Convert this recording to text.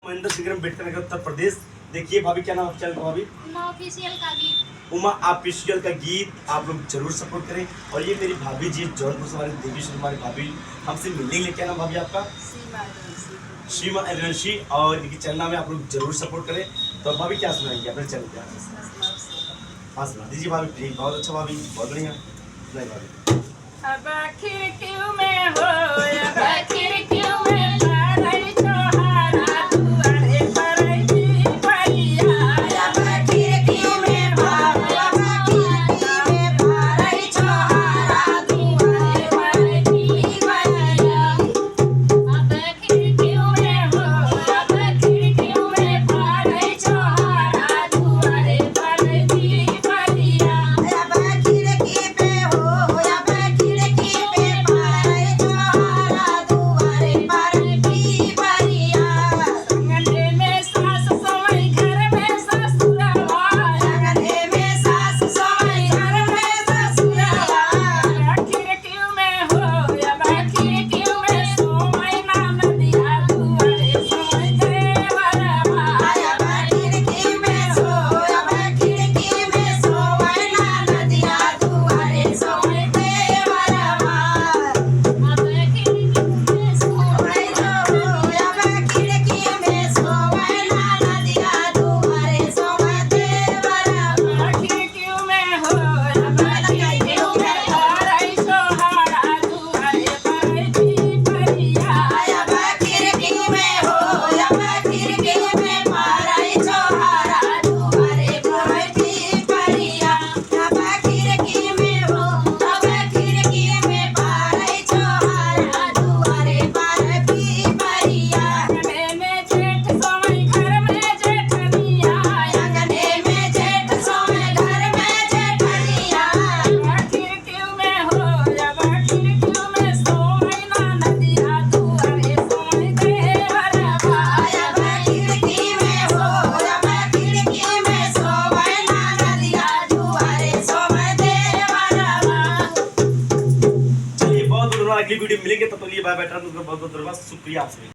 महेंद्र सिंह अम्बेडकर नगर उत्तर प्रदेश। देखिए भाभी, क्या नाम चैनल का भाभी? उमा ऑफिशियल का गीत। उमा ऑफिशियल का गीत आप लोग जरूर सपोर्ट करें। और ये मेरी भाभी जी जौनपुर से, हमारी देवी श्री हमारी भाभी हमसे मिलने के लिए। क्या नाम भाभी आपका? सीमा एजेंसी। और इनकी चैनल में आप लोग जरूर सपोर्ट करें। तो भाभी क्या सुनाएंगे अपने चैनल पे? हाँ सुना दीजिए भाभी प्लीज। बहुत अच्छा भाभी, बहुत बढ़िया। नहीं भाभी। अब खिड़कियों में हो, अब खिड़कियों में बादल तोहारा दुआरे पर दीपरिया। अब खिड़कियों में हो, अब खिड़कियों में बादल तोहारा दुआरे पर दीपरिया। अब खिड़कियों में हो, अब खिड़कियों में बादल तोहारा दुआरे पर दीपरिया। अब खिड़की पे हो, अगली वीडियो मिलेंगे, तब तक के लिए बाय बाय। बहुत बहुत धन्यवाद, शुक्रिया आप सभी।